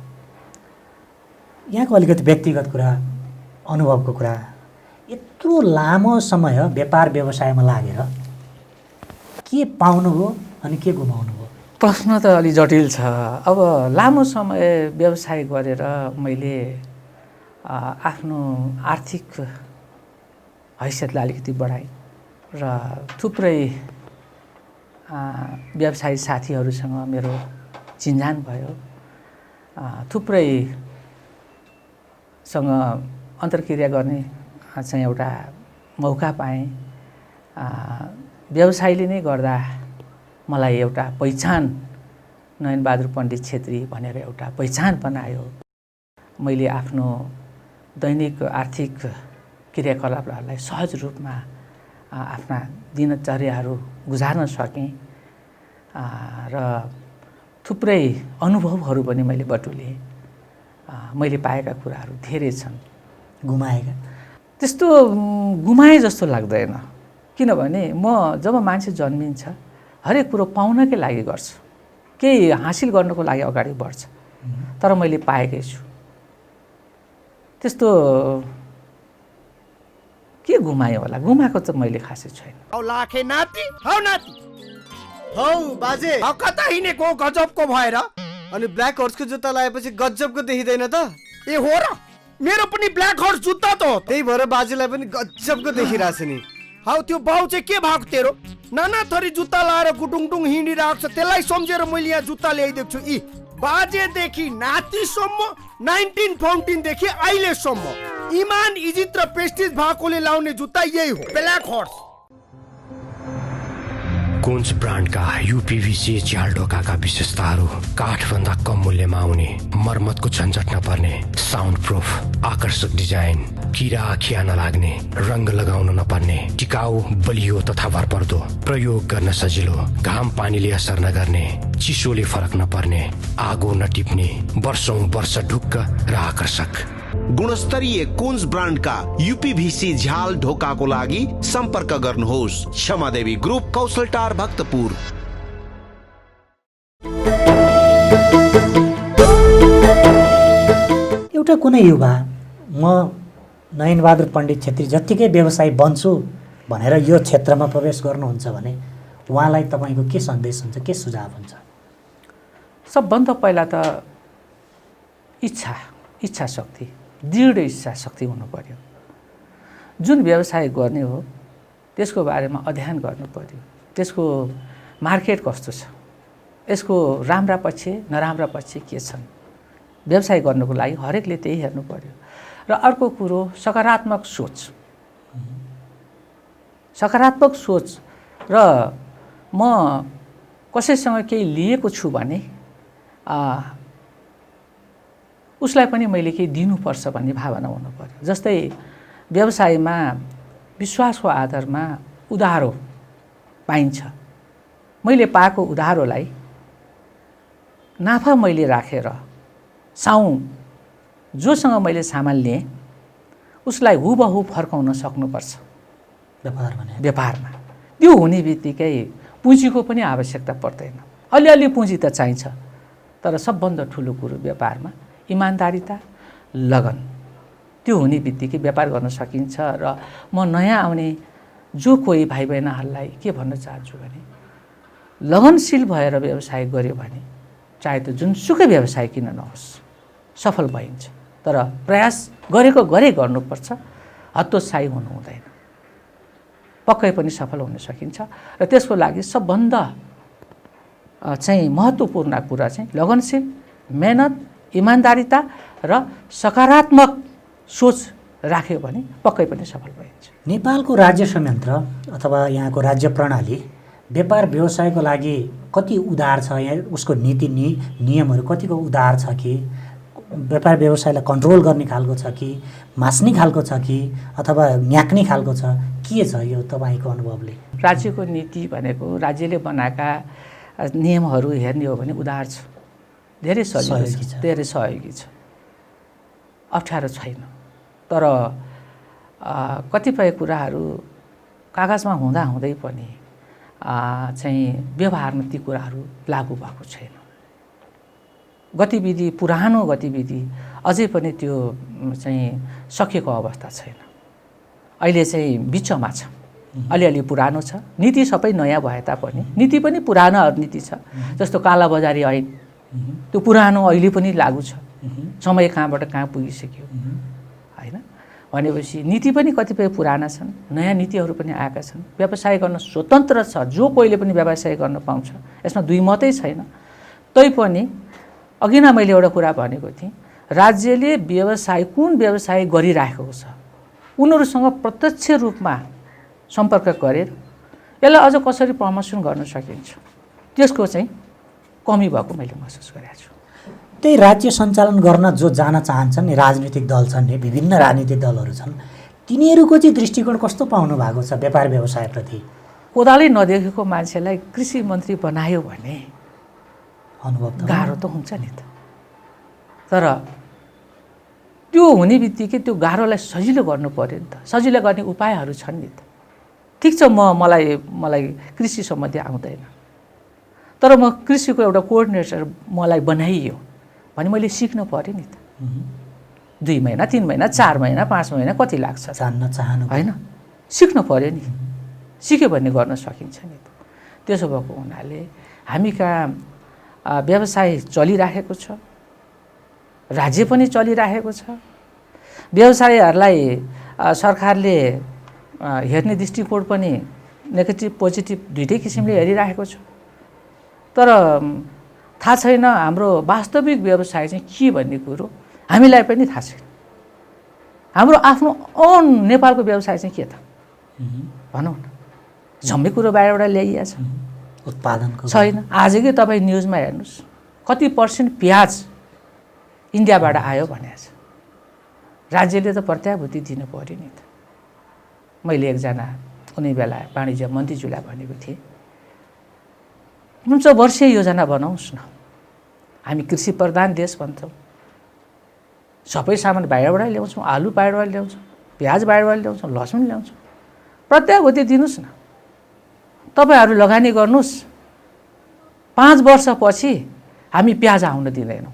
यहाँको अलिकति व्यक्तिगत कुरा, अनुभवको कुरा, यत्रो लामो समय व्यापार व्यवसायमा लागेर के पाउनुभयो अनि के गुमाउनुभयो? प्रश्न त अलि जटिल छ। अब लामो समय व्यवसाय गरेर मैले आफ्नो आर्थिक हैसियतलाई अलिकति बढाएँ र थुप्रै व्यवसायी साथीहरूसँग मेरो चिन्जान भयो, थुप्रैसँग अन्तर्क्रिया गर्ने चाहिँ एउटा मौका पाएँ। व्यवसायले नै गर्दा मलाई एउटा पहिचान, नयनबहादुर पण्डित छेत्री भनेर एउटा पहिचान बनायो। मैले आफ्नो दैनिक आर्थिक क्रियाकलापहरूलाई सहज रूपमा आफ्ना दिनचर्याहरू गुजार्न सकेँ र थुप्रै अनुभवहरू पनि मैले बटुलेँ। मैले पाएका कुराहरू धेरै छन्। गुमाएका त्यस्तो गुमाए जस्तो लाग्दैन, किनभने म जब मान्छे जन्मिन्छ हरेक कुरो पाउनकै लागि गर्छु। केही हासिल गर्नको लागि अगाडि बढ्छ। तर मैले पाएकै छु त्यस्तो के गुमाएँ होला, गुमाएको त मैले खासै छैन। हौ लाखे नाति, हौ नाति, हौ बाजे, हौ कता हिँडेको गजबको भएर? अनि ब्ल्याक हर्सको जुत्ता लगाएपछि गजबको देखिँदैन त? ए हो र, मेरो पनि ब्ल्याक हर्स जुत्ता त हो। त्यही भएर बाजेलाई पनि गजबको देखिरहेछ नि। हौ त्यो बाउ चाहिँ के भएको तेरो? नाना थरी जुत्ता लाएर गुटुङटुङ हिँडिरहेको छ, त्यसलाई सम्झेर मैले यहाँ जुत्ता ल्याइदिएको छु। यी बाजेदेखि नातिसम्म 19 फाउन्टेनदेखि अहिलेसम्म इमान इज्जत र प्रेस्टिज भएकोले लाउने जुत्ता यही हो, ब्ल्याक हर्स। कुन्स ब्रान्डका युपिभिसी झ्याल ढोकाका विशेषताहरू काठभन्दा कम मूल्यमा आउने, मर्मतको झन्झट नपर्ने, साउन्ड प्रुफ, आकर्षक डिजाइन, किरा खिया नलाग्ने, रंग लगाउन नपर्ने, टिकाउ, बलियो तथा भरपर्दो, प्रयोग गर्न सजिलो, घाम पानीले असर नगर्ने, चिसोले फरक नपर्ने, आगो नटिप्ने, वर्षौं वर्ष ढुक्क र आकर्षक। गुणस्तरीय कुन्स ब्रान्डका युपीभिसी झ्याल ढोकाको लागि सम्पर्क गर्नुहोस्। क्षमादेवी ग्रुप, कौशलटार, भक्तपुर। एउटा कुनै युवा म नयनबहादुर पण्डित छेत्री जत्तिकै व्यवसायी बन्छु भनेर यो क्षेत्रमा प्रवेश गर्नुहुन्छ भने उहाँलाई तपाईँको के सन्देश हुन्छ, के सुझाव हुन्छ? सबभन्दा पहिला त इच्छा शक्ति, दृढ इच्छा शक्ति हुनु पर्यो। जुन व्यवसाय गर्ने हो त्यसको बारेमा अध्ययन गर्नु पर्यो, त्यसको मार्केट कस्तो छ, यसको राम्रा पक्ष नराम्रा पक्ष के छन्, व्यवसाय गर्नुको लागि हरेकले त्यही हेर्नु पर्यो। र अर्को कुरो सकारात्मक सोच, सकारात्मक सोच। र म कसैसँग केही लिएको छु भने उसलाई पनि मैले केही दिनुपर्छ भन्ने भावना हुनु पर्यो। जस्तै व्यवसायमा विश्वासको आधारमा उधारो पाइन्छ, मैले पाएको उधारोलाई नाफा मैले राखेर जोसँग मैले सामान लिएँ उसलाई हुबहु फर्काउन सक्नुपर्छ। व्यापारमा त्यो हुने बित्तिकै पुँजीको पनि आवश्यकता पर्दैन, अलिअलि पुँजी त चाहिन्छ। तर सबभन्दा ठुलो कुरो व्यापारमा इमान्दारिता, लगन, त्यो हुने बित्तिकै व्यापार गर्न सकिन्छ। र म नयाँ आउने जो कोही भाइ बहिनीहरूलाई के भन्न चाहन्छु भने लगनशील भएर व्यवसाय गर्यो भने चाहे त्यो जुनसुकै व्यवसाय किन नहोस् सफल भइन्छ। तर प्रयास गरेको गर्नुपर्छ, हतोत्साही हुनु हुँदैन, पक्कै पनि सफल हुन सकिन्छ। र त्यसको लागि सबभन्दा चाहिँ महत्त्वपूर्ण कुरा चाहिँ लगनशील, मेहनत, इमान्दारिता र सकारात्मक सोच राख्यो भने पक्कै पनि सफल भइन्छ। नेपालको राज्य संयन्त्र अथवा यहाँको राज्य प्रणाली व्यापार व्यवसायको लागि कति उदार छ? यहाँ उसको नीति नियमहरू कतिको उदार छ कि व्यापार व्यवसायलाई कन्ट्रोल गर्ने खालको छ कि मास्ने खालको छ कि अथवा न्याक्ने खालको छ? के छ यो तपाईँको अनुभवले? राज्यको नीति भनेको राज्यले बनाएका नियमहरू हेर्ने हो भने उदार छ, धेरै सजिलो छ, धेरै सहयोगी छ, अप्ठ्यारो छैन। तर कतिपय कुराहरू कागजमा हुँदै पनि चाहिँ व्यवहारमा ती कुराहरू लागू भएको छैन। गतिविधि, पुरानो गतिविधि अझै पनि त्यो चाहिँ सकिएको अवस्था छैन। अहिले चाहिँ बिचमा छ, अलिअलि पुरानो छ। नीति सबै नयाँ भए तापनि नीति पनि पुरानो नीति छ। जस्तो कालाबजारी ऐन, त्यो पुरानो अहिले पनि लागू छ, समय कहाँबाट कहाँ पुगिसक्यो होइन। भनेपछि नीति पनि कतिपय पुराना छन्, नयाँ नीतिहरू पनि आएका छन्। व्यवसाय गर्न स्वतन्त्र छ, जो कोहीले पनि व्यवसाय गर्न पाउँछ, यसमा दुई मतै छैन। तैपनि अघि नै मैले एउटा कुरा भनेको थिएँ, राज्यले कुन व्यवसाय गरिराखेको छ उनीहरूसँग प्रत्यक्ष रूपमा सम्पर्क गरेर यसलाई अझ कसरी प्रमोसन गर्न सकिन्छ त्यसको चाहिँ कमी भएको मैले महसुस गरेको छु। त्यही राज्य सञ्चालन गर्न जो जान चाहन्छन् नि, राजनीतिक दल छन् नि, विभिन्न राजनीतिक दलहरू छन्, तिनीहरूको चाहिँ दृष्टिकोण कस्तो पाउनु भएको छ व्यापार व्यवसायप्रति? कोदालै नदेखेको मान्छेलाई कृषि मन्त्री बनायो भने अनुभव गाह्रो त हुन्छ नि त। तर त्यो हुने बित्तिकै त्यो गाह्रोलाई सजिलो गर्नु पर्यो नि त, सजिलो गर्ने उपायहरू छन् नि त। ठिक छ, मलाई कृषि सम्बन्धी आउँदैन, तर म कृषिको एउटा कोअर्डिनेटर मलाई बनाइयो भने मैले सिक्नु पर्यो नि त। 2 महिना 3 महिना 4 महिना 5 महिना कति लाग्छ जान्न चाहनु होइन, सिक्नु पर्यो नि। सिक्यो भने गर्न सकिन्छ नि त। त्यसो भएको हुनाले हामी कहाँ व्यवसाय चलिराखेको छ, राज्य पनि चलिराखेको छ। व्यवसायहरूलाई सरकारले हेर्ने दृष्टिकोण पनि नेगेटिभ पोजिटिभ दुइटै किसिमले हेरिराखेको छ। तर थाहा छैन हाम्रो वास्तविक व्यवसाय चाहिँ के भन्ने कुरो हामीलाई पनि थाहा छैन। हाम्रो आफ्नो ओन नेपालको व्यवसाय चाहिँ के त भनौँ न, झम्मै कुरो बाहिरबाट ल्याइएको छ, उत्पादनको छैन। आजकै तपाईँ न्युजमा हेर्नुहोस् कति % प्याज इन्डियाबाट आयो भनेको छ। राज्यले त प्रत्याभूति दिनु पर्यो नि त। मैले एकजना कुनै बेला वाणिज्य मन्त्रीज्यूलाई भनेको थिएँ, हुन्छ वर्षीय योजना बनाउनुहोस् न। हामी कृषि प्रधान देश भन्छौँ, सबै सामान बाहिरबाट ल्याउँछौँ, आलु बाहिरबाट ल्याउँछौँ, प्याज बाहिरबाट ल्याउँछौँ, लसुन ल्याउँछौँ, प्रत्याभूति दिनुहोस् न। तपाईँहरू लगानी गर्नुहोस्, 5 वर्षपछि हामी प्याज आउन दिँदैनौँ,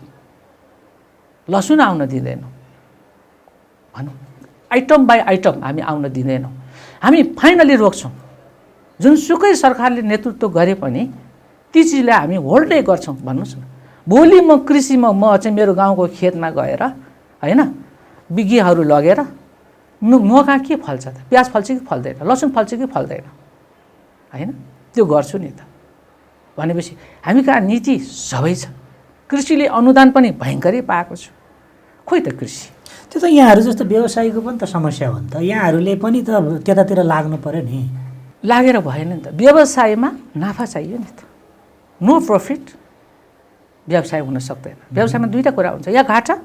लसुन आउन दिँदैनौँ भनौँ, आइटम बाई आइटम हामी आउन दिँदैनौँ। हामी फाइनली रोक्छौँ। जुनसुकै सरकारले नेतृत्व गरे पनि ती चिजलाई हामी होल्डै गर्छौँ भन्नुहोस् न। भोलि म कृषिमा म चाहिँ मेरो गाउँको खेतमा गएर होइन विज्ञहरू लगेर म कहाँ के फल्छ त, प्याज फल्छ कि फल्दैन, लसुन फल्छ कि फल्दैन होइन, त्यो गर्छु नि त। भनेपछि हामी कहाँ नीति सबै छ। कृषिले अनुदान पनि भयङ्करै पाएको छ। खोइ त कृषि त्यो त यहाँहरू जस्तो व्यवसायीको पनि त समस्या हो नि त। यहाँहरूले पनि त त्यतातिर लाग्नु पर्यो नि। लागेर भएन नि त। व्यवसायमा नाफा चाहियो नि त। नो प्रफिट व्यवसाय हुन सक्दैन। व्यवसायमा दुईवटा कुरा हुन्छ, या घाटा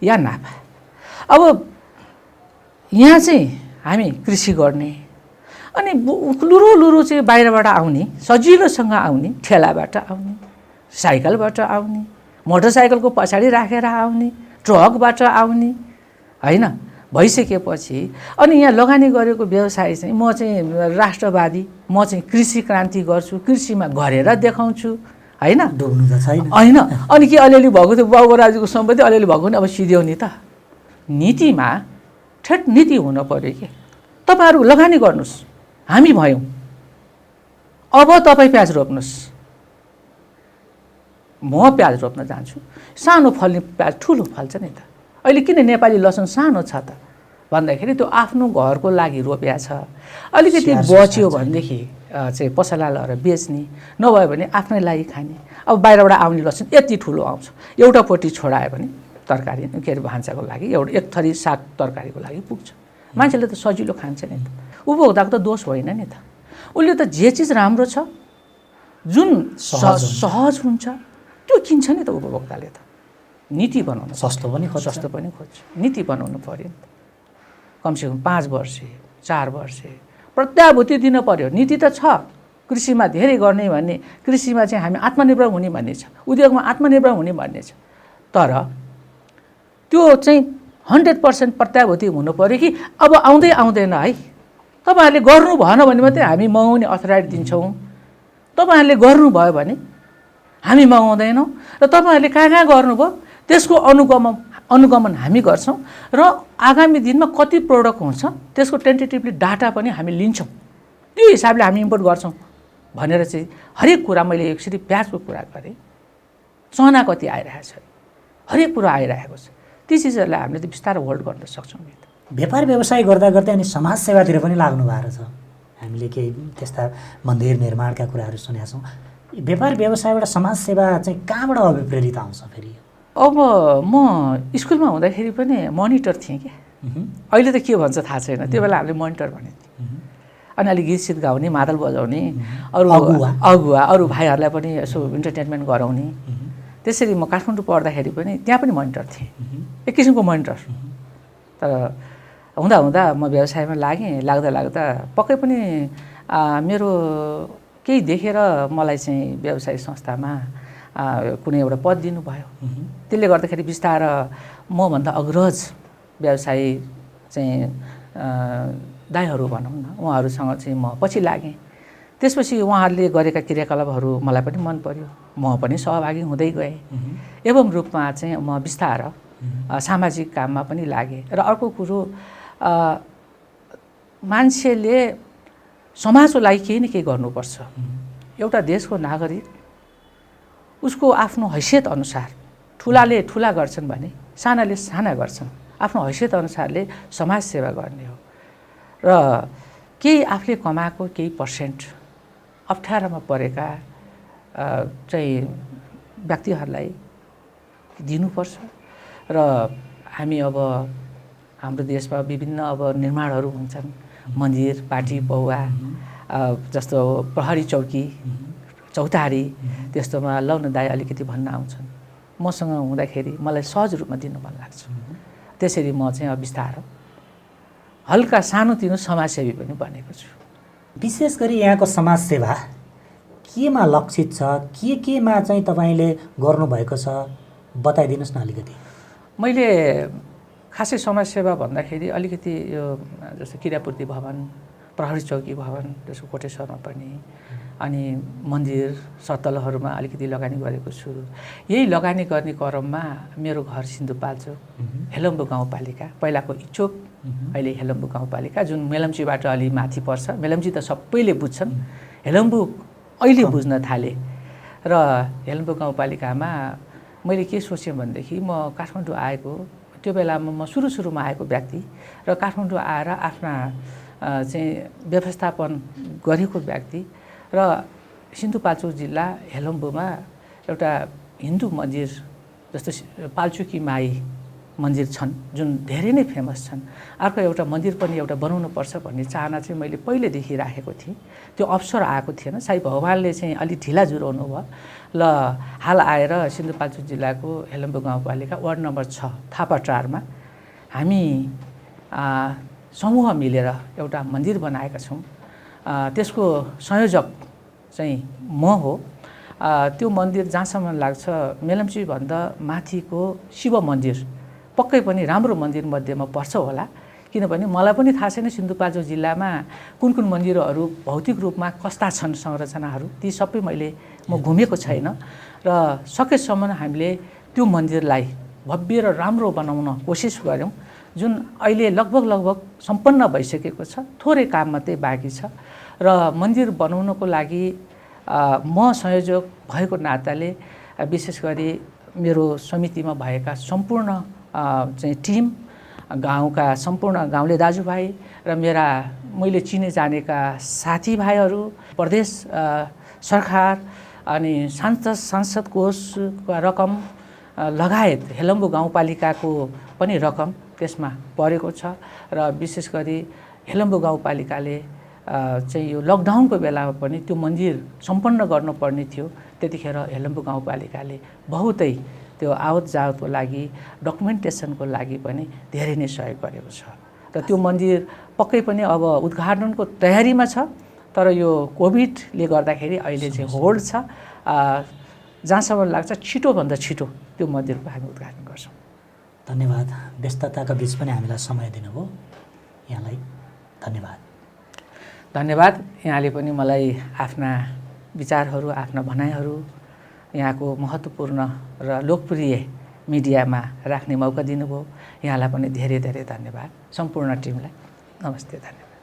या नाफा। अब यहाँ चाहिँ हामी कृषि गर्ने अनि लुरु चाहिँ बाहिरबाट आउने, सजिलोसँग आउने, ठेलाबाट आउने, साइकलबाट आउने, मोटरसाइकलको पछाडि राखेर आउने, ट्रकबाट आउने होइन भइसकेपछि अनि यहाँ लगानी गरेको व्यवसाय चाहिँ म चाहिँ राष्ट्रवादी, म चाहिँ कृषि क्रान्ति गर्छु, कृषिमा गरेर देखाउँछु होइन, डुब्नु त छैन होइन। अनि के अलिअलि भएको थियो बाबुराजुको सम्पत्ति अलिअलि भएको नि अब सिध्याउ नि त। नीतिमा ठेट नीति हुन पर्यो कि तपाईँहरू लगानी गर्नुहोस्, हामी भयौँ, अब तपाईँ प्याज रोप्नुहोस्, म प्याज रोप्न जान्छु। सानो फल्ने प्याज ठुलो फल्छ नि त। अहिले किन नेपाली लसुन सानो छ त भन्दाखेरि त्यो आफ्नो घरको लागि रोप्या छ। अलिकति बच्यो भनेदेखि चाहिँ पसला लगाएर बेच्ने, नभयो भने आफ्नै लागि खाने। अब बाहिरबाट आउने लसुन यति ठुलो आउँछ, एउटा पोटी छोडायो भने तरकारी के अरे भान्साको लागि एउटा एक थरी साग तरकारीको लागि पुग्छ। मान्छेले त सजिलो खान्छ नि त। उपभोक्ताको त दोष होइन नि त। उसले त जे चिज राम्रो छ, जुन सहज हुन्छ त्यो किन्छ नि त उपभोक्ताले त। नीति बनाउनु सस्तो पनि खोज्छ, नीति बनाउनु पर्यो नि त। कमसेकम 5 वर्ष 4 वर्ष प्रत्याभूति दिनु पर्यो। नीति त छ कृषिमा धेरै गर्ने भन्ने, कृषिमा चाहिँ हामी आत्मनिर्भर हुने भन्ने छ, उद्योगमा आत्मनिर्भर हुने भन्ने छ। तर त्यो चाहिँ 100% प्रत्याभूति हुनु पर्यो कि अब आउँदै आउँदैन है, तपाईँहरूले गर्नु भएन भने मात्रै हामी मगाउने अथोराइटी दिन्छौँ। तपाईँहरूले गर्नुभयो भने हामी मगाउँदैनौँ र तपाईँहरूले कहाँ कहाँ गर्नुभयो त्यसको अनुगमन हामी गर्छौँ र आगामी दिनमा कति प्रोडक्ट हुन्छ त्यसको टेन्टेटिभली डाटा पनि हामी लिन्छौँ। त्यो हिसाबले हामी इम्पोर्ट गर्छौँ भनेर चाहिँ हरेक कुरा, मैले एकचोटि प्याजको कुरा गरेँ, चना कति आइरहेको छ, हरेक कुरा आइरहेको छ। ती चिजहरूलाई हामीले त बिस्तारै होल्ड गर्न सक्छौँ नि त। व्यापार व्यवसाय गर्दा गर्दै अनि समाज सेवातिर पनि लाग्नु भएको छ। हामीले केही त्यस्ता मन्दिर निर्माणका कुराहरू सुनेका छौँ। व्यापार व्यवसायबाट समाज सेवा चाहिँ कहाँबाट अभिप्रेरित आउँछ फेरि? अब म स्कुलमा हुँदाखेरि पनि मोनिटर थिएँ क्या। अहिले त के भन्छ थाहा छैन, त्यो बेला हामीले मोनिटर भनेको थियौँ। अनि अलिक गीत सित गाउने, मादल बजाउने, अरू अगुवा अरू भाइहरूलाई पनि यसो इन्टरटेनमेन्ट गराउने। त्यसरी म काठमाडौँ पढ्दाखेरि पनि त्यहाँ पनि मोनिटर थिएँ, एक किसिमको मोनिटर। तर हुँदा हुँदा म व्यवसायमा लाग्दा लाग्दा पक्कै पनि मेरो केही देखेर मलाई चाहिँ व्यवसाय संस्थामा कुनै एउटा पद दिनुभयो। त्यसले गर्दाखेरि बिस्तारै मभन्दा अग्रज व्यवसायी चाहिँ दाइहरू भनौँ न, उहाँहरूसँग चाहिँ म पछि लागेँ। त्यसपछि उहाँहरूले गरेका क्रियाकलापहरू मलाई पनि मन पर्यो, म पनि सहभागी हुँदै गएँ। एवं रूपमा चाहिँ म बिस्तार सामाजिक काममा पनि लागेँ। र अर्को कुरो मान्छेले समाजको लागि केही न केही गर्नुपर्छ। एउटा देशको नागरिक उसको आफ्नो हैसियत अनुसार, ठुलाले ठुला गर्छन् भने सानाले साना गर्छन्, आफ्नो हैसियत अनुसारले समाज सेवा गर्ने हो। र केही आफूले कमाएको केही पर्सेन्ट अप्ठ्यारोमा परेका चाहिँ व्यक्तिहरूलाई दिनुपर्छ। र हामी अब हाम्रो देशमा विभिन्न अब निर्माणहरू हुन्छन्, मन्दिर, पाटी पौवा जस्तो प्रहरी चौकी, चौतारी, त्यस्तोमा लौ न दाइ अलिकति भन्न आउँछन्। मसँग हुँदाखेरि मलाई सहज रूपमा दिनु मन लाग्छ। त्यसरी म चाहिँ अब बिस्तारो हल्का सानोतिनो समाजसेवी पनि बनेको छु। विशेष गरी यहाँको समाजसेवा केमा लक्षित छ, केमा चाहिँ तपाईँले गर्नुभएको छ, बताइदिनुहोस् न अलिकति। मैले खासै समाजसेवा भन्दाखेरि अलिकति यो जस्तो किरापूर्ति भवन, प्रहरी चौकी भवन, जस्तो कोटेश्वरमा पनि, अनि मन्दिर सत्तलहरूमा अलिकति लगानी गरेको छु। यही लगानी गर्ने क्रममा मेरो घर सिन्धुपाल्चोक हेलम्बु गाउँपालिका, पहिलाको इचोक, अहिले हेलम्बु गाउँपालिका, जुन मेलम्चीबाट अलि माथि पर्छ। मेलम्ची त सबैले बुझ्छन्, हेलम्बु अहिले बुझ्न थाले। र हेलम्बु गाउँपालिकामा मैले के सोचेँ भनेदेखि म काठमाडौँ आएको त्यो बेलामा म सुरुमा आएको व्यक्ति र काठमाडौँ आएर आफ्ना चाहिँ व्यवस्थापन गरेको व्यक्ति र सिन्धुपाल्चोक जिल्ला हेलम्बुमा एउटा हिन्दू मन्दिर जस्तो पाल्चुकी माई मन्दिर छन्, जुन धेरै नै फेमस छन्। अर्को एउटा मन्दिर पनि एउटा बनाउनु पर्छ भन्ने चाहना चाहिँ मैले पहिलेदेखि राखेको थिएँ। त्यो अवसर आएको थिएन, साई भगवानले चाहिँ अलिक ढिला जुराउनु भयो। ल हाल आएर सिन्धुपाल्चोक जिल्लाको हेलम्बु गाउँपालिका वार्ड नम्बर 6 थापाटारमा हामी समूह मिलेर एउटा मन्दिर बनाएका छौँ। त्यसको संयोजक चाहिँ म हो। त्यो मन्दिर जहाँसम्म लाग्छ मेलम्चीभन्दा माथिको शिव मन्दिर पक्कै पनि राम्रो मन्दिर मध्येमा पर्छ होला, किनभने मलाई पनि थाहा छैन सिन्धुपाल्चोक जिल्लामा कुन कुन मन्दिरहरू भौतिक रूपमा कस्ता छन् संरचनाहरू, ती सबै म घुमेको छैन। र सकेसम्म हामीले त्यो मन्दिरलाई भव्य र राम्रो बनाउन कोसिस गऱ्यौँ, जुन अहिले लगभग सम्पन्न भइसकेको छ। थोरै काम मात्रै बाँकी छ। र मन्दिर बनाउनको लागि म संयोजक भएको नाताले विशेष गरी मेरो समितिमा भएका सम्पूर्ण चाहिँ टिम, गाउँका सम्पूर्ण गाउँले दाजुभाइ र मैले चिने जानेका साथीभाइहरू, प्रदेश सरकार अनि सांसद कोषका रकम लगायत हेलम्बु गाउँपालिकाको पनि रकम त्यसमा परेको छ। र विशेष गरी हेलम्बु गाउँपालिकाले चाहिँ यो लकडाउनको बेलामा पनि त्यो मन्दिर सम्पन्न गर्नुपर्ने थियो। त्यतिखेर हेलम्बु गाउँपालिकाले बहुतै त्यो आवत जावतको लागि, डकुमेन्टेसनको लागि पनि धेरै नै सहयोग गरेको छ। र त्यो मन्दिर पक्कै पनि अब उद्घाटनको तयारीमा छ, तर यो कोभिडले गर्दाखेरि अहिले चाहिँ होल्ड छ। जहाँसम्म लाग्छ छिटोभन्दा छिटो त्यो मन्दिरको हामी उद्घाटन गर्छौँ। धन्यवाद। व्यस्तताका बिच पनि हामीलाई समय दिनुभयो, यहाँलाई धन्यवाद। धन्यवाद। यहाँले पनि मलाई आफ्ना विचारहरू, आफ्ना भनाइहरू यहाँको महत्त्वपूर्ण र लोकप्रिय मिडियामा राख्ने मौका दिनुभयो। यहाँलाई पनि धेरै धेरै धन्यवाद। सम्पूर्ण टिमलाई नमस्ते, धन्यवाद।